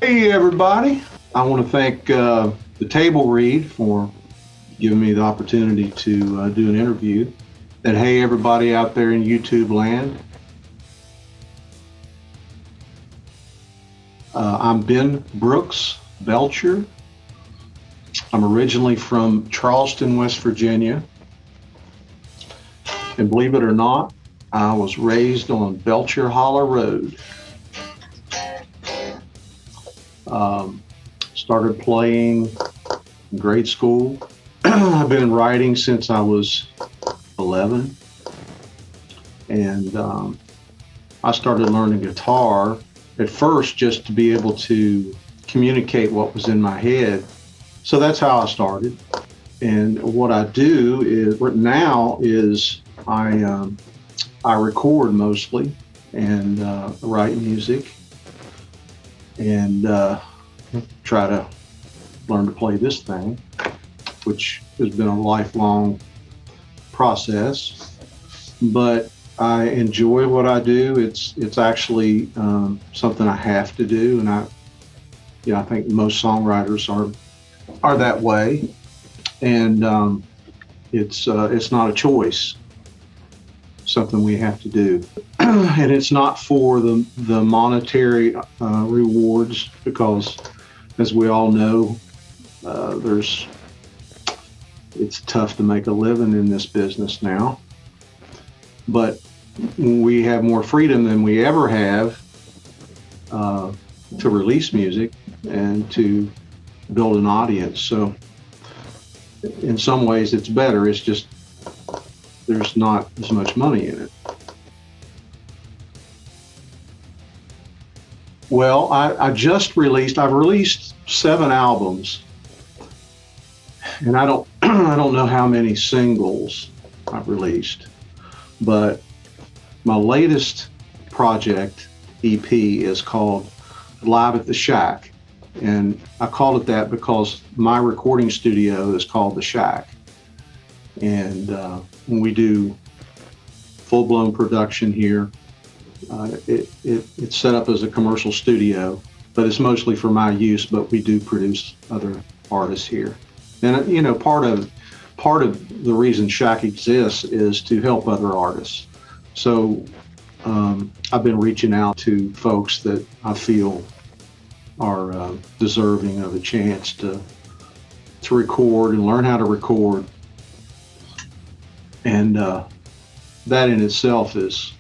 Hey, everybody. I want to thank the table read for giving me the opportunity to do an interview. And hey, everybody out there in YouTube land. I'm Ben Brookes Belcher. I'm originally from Charleston, West Virginia. And believe it or not, I was raised on Belcher Holler Road. Started playing in grade school. I've been writing since I was 11. And I started learning guitar at first just to be able to communicate what was in my head. So that's how I started. And what I do is now is I record mostly and write music and try to learn to play this thing, which has been a lifelong process. But I enjoy what I do. It's actually something I have to do, and I think most songwriters are that way, and it's not a choice. Something we have to do, and it's not for the monetary rewards, because, as we all know, it's tough to make a living in this business now. But we have more freedom than we ever have to release music and to build an audience. So in some ways it's better. It's just there's not as much money in it. Well, I've released 7 albums, and I don't know how many singles I've released. But my latest project, EP, is called Live at the Shack. And I called it that because my recording studio is called The Shack. And we do full-blown production here. It's set up as a commercial studio, but it's mostly for my use, but we do produce other artists here. And, part of the reason Shack exists is to help other artists. So I've been reaching out to folks that I feel are deserving of a chance to record and learn how to record. And that in itself is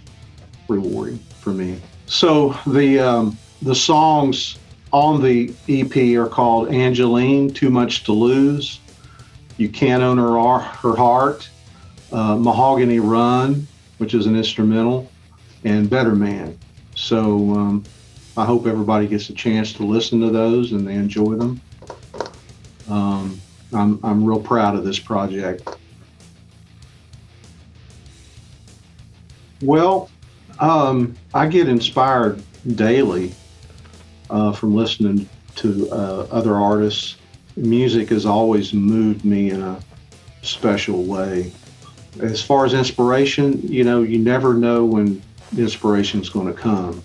rewarding for me. So the songs on the EP are called Angeline, Too Much to Lose, You Can't Own Her Heart, Mahogany Run, which is an instrumental, and Better Man. So I hope everybody gets a chance to listen to those and they enjoy them. I'm real proud of this project. Well, I get inspired daily from listening to other artists. Music has always moved me in a special way. As far as inspiration, you never know when inspiration is going to come.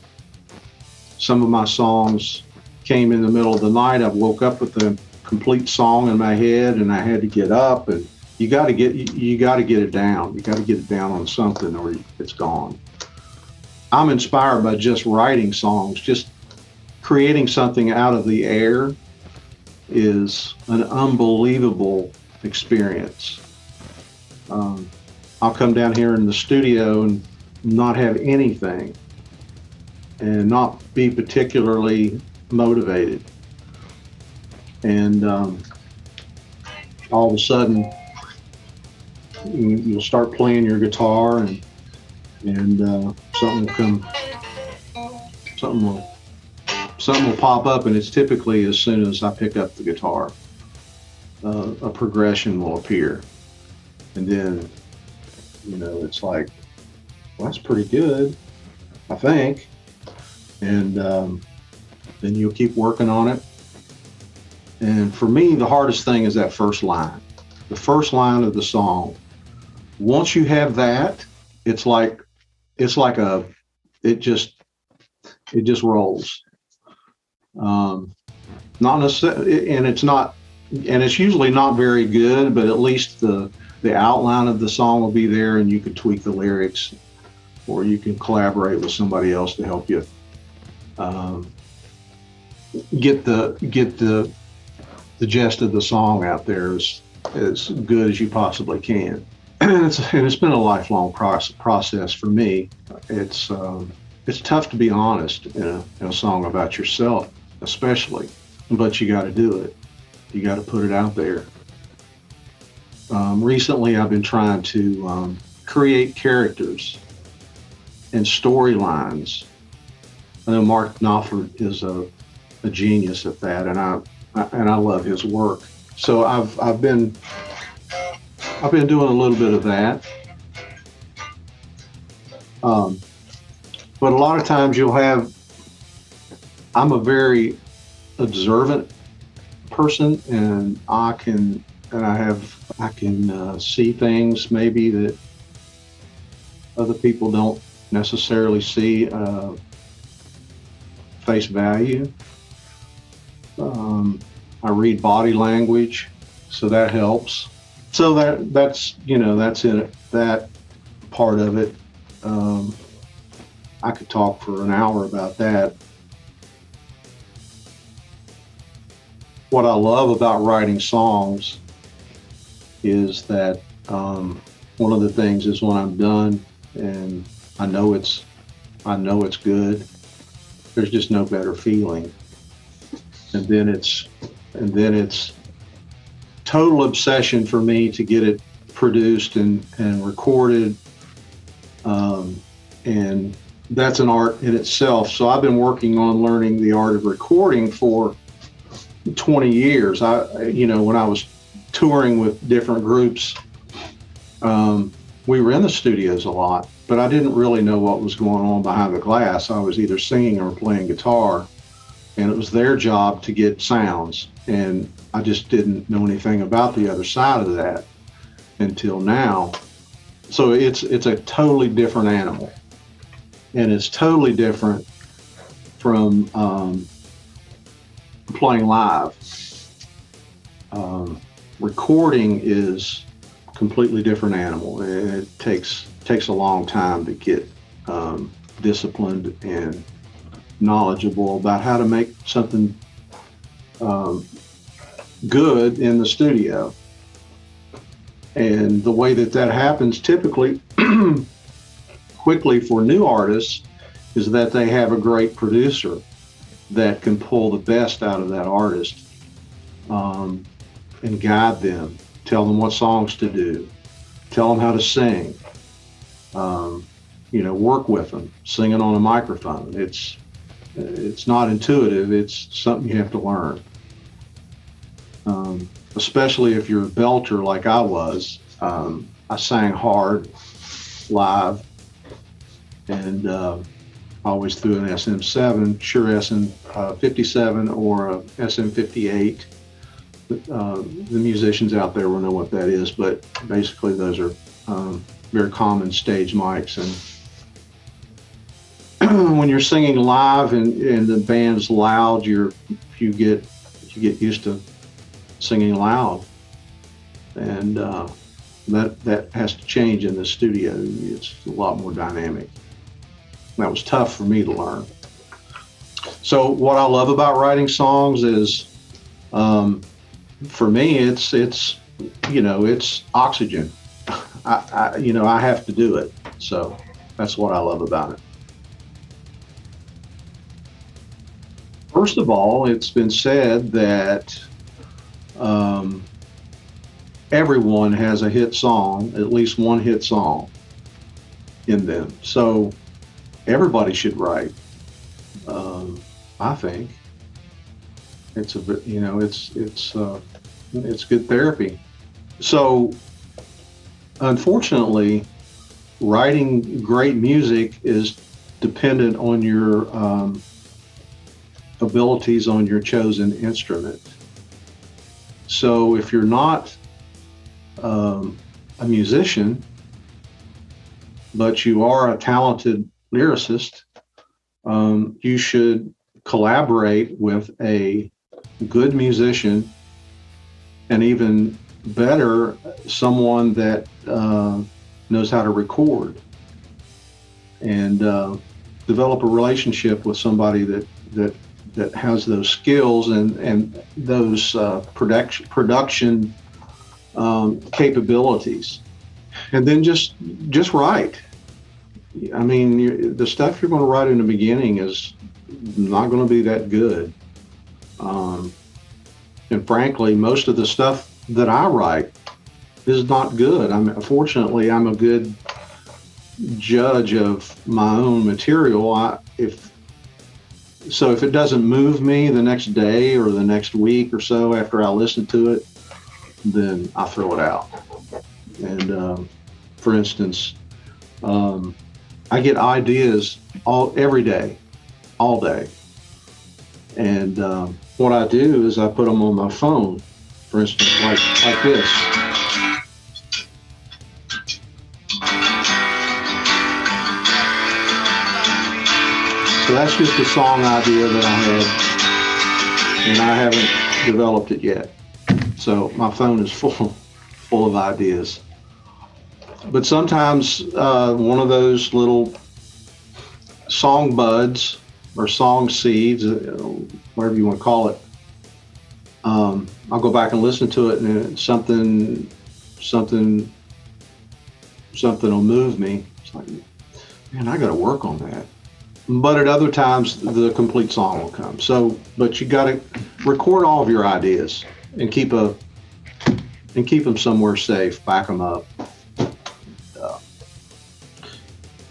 Some of my songs came in the middle of the night. I woke up with a complete song in my head, and I had to get up. And you got to get it down. You got to get it down on something, or it's gone. I'm inspired by just writing songs. Just creating something out of the air is an unbelievable experience. I'll come down here in the studio and not have anything and not be particularly motivated. And all of a sudden, you'll start playing your guitar, and something will pop up, and it's typically as soon as I pick up the guitar, a progression will appear, and then it's like, well, that's pretty good, I think, and then you'll keep working on it. And for me, the hardest thing is that first line, the first line of the song. Once you have that, it just rolls. Not necessarily, and it's usually not very good, but at least the outline of the song will be there, and you can tweak the lyrics, or you can collaborate with somebody else to help you um, get the gist of the song out there as good as you possibly can. And it's been a lifelong process for me. It's tough to be honest in a song about yourself, especially, but you got to do it. You got to put it out there. Recently, I've been trying to create characters and storylines. I know Mark Knopfler is a genius at that, and I love his work. So I've been doing a little bit of that. Um, but a lot of times I'm a very observant person, and I can see things maybe that other people don't necessarily see face value. I read body language, so that helps. So that's in it. That part of it. Um, I could talk for an hour about that. What I love about writing songs is that one of the things is when I'm done and I know it's I know it's good. There's just no better feeling. And then it's total obsession for me to get it produced and recorded. And that's an art in itself. So I've been working on learning the art of recording for 20 years. When I was touring with different groups, we were in the studios a lot, but I didn't really know what was going on behind the glass. I was either singing or playing guitar, and it was their job to get sounds. And I just didn't know anything about the other side of that until now. So it's a totally different animal, and it's totally different from playing live. Recording is a completely different animal, and it takes a long time to get disciplined and knowledgeable about how to make something good in the studio. And the way that happens typically quickly for new artists is that they have a great producer that can pull the best out of that artist, and guide them, tell them what songs to do, tell them how to sing, work with them, singing on a microphone. It's not intuitive. It's something you have to learn. Especially if you're a belter like I was. I sang hard live, and I always threw an SM7, Shure SM57 or a SM58. The musicians out there will know what that is, but basically those are very common stage mics. And when you're singing live and the band's loud, you get used to singing loud, and that has to change in the studio. It's a lot more dynamic. That was tough for me to learn. So what I love about writing songs is, for me, it's oxygen. I have to do it. So that's what I love about it. First of all, it's been said that everyone has a hit song, at least one hit song in them. So everybody should write. I think it's it's good therapy. So unfortunately, writing great music is dependent on your abilities on your chosen instrument. So if you're not a musician, but you are a talented lyricist, you should collaborate with a good musician, and even better, someone that knows how to record, and develop a relationship with somebody that has those skills and those production capabilities, and then just write. I mean, the stuff you're going to write in the beginning is not going to be that good. And frankly, most of the stuff that I write is not good. Fortunately, I'm a good judge of my own material. If it doesn't move me the next day or the next week or so after I listen to it, then I throw it out. And for instance, I get ideas every day, all day. And what I do is I put them on my phone, for instance, like this. So that's just a song idea that I had, and I haven't developed it yet. So my phone is full of ideas. But sometimes one of those little song buds or song seeds, whatever you want to call it, I'll go back and listen to it, and something will move me. It's like, man, I got to work on that. But at other times, the complete song will come. So, but you got to record all of your ideas and keep them somewhere safe. Back them up.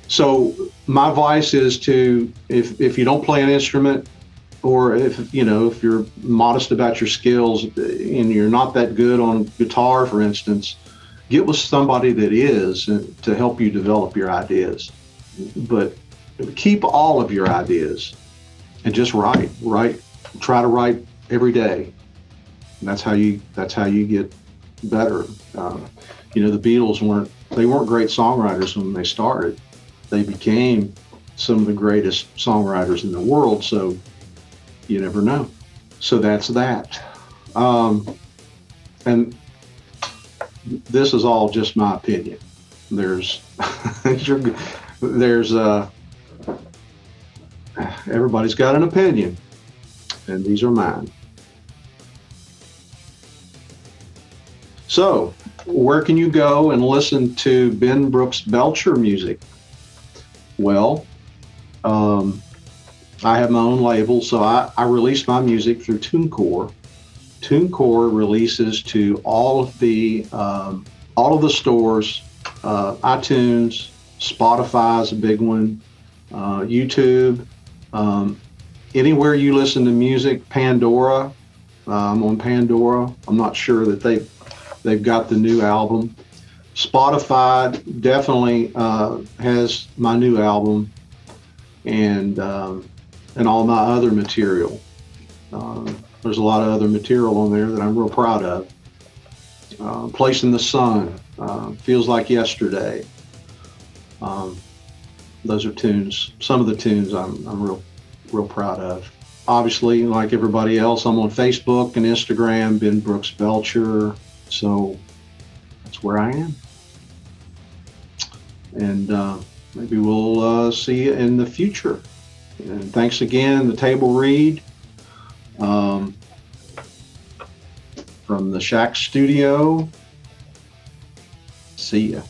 So my advice is to, if you don't play an instrument, or if you're modest about your skills and you're not that good on guitar, for instance, get with somebody that is to help you develop your ideas. But keep all of your ideas and just write. Try to write every day. And that's how you get better. The Beatles weren't great songwriters when they started. They became some of the greatest songwriters in the world, so you never know. So that's that. And this is all just my opinion. There's everybody's got an opinion, and these are mine. So, where can you go and listen to Ben Brookes Belcher music? Well, I have my own label, so I release my music through TuneCore. TuneCore releases to all of the stores, iTunes, Spotify is a big one, YouTube, anywhere you listen to music. Pandora, I'm on Pandora. I'm not sure that they've got the new album. Spotify definitely has my new album, and all my other material. There's a lot of other material on there that I'm real proud of. Place in the Sun, Feels Like Yesterday. Those are tunes. Some of the tunes I'm real proud of. Obviously, like everybody else, I'm on Facebook and Instagram, Ben Brookes Belcher. So that's where I am. And maybe we'll see you in the future. And thanks again, The Table Read, from the Shack Studio. See ya.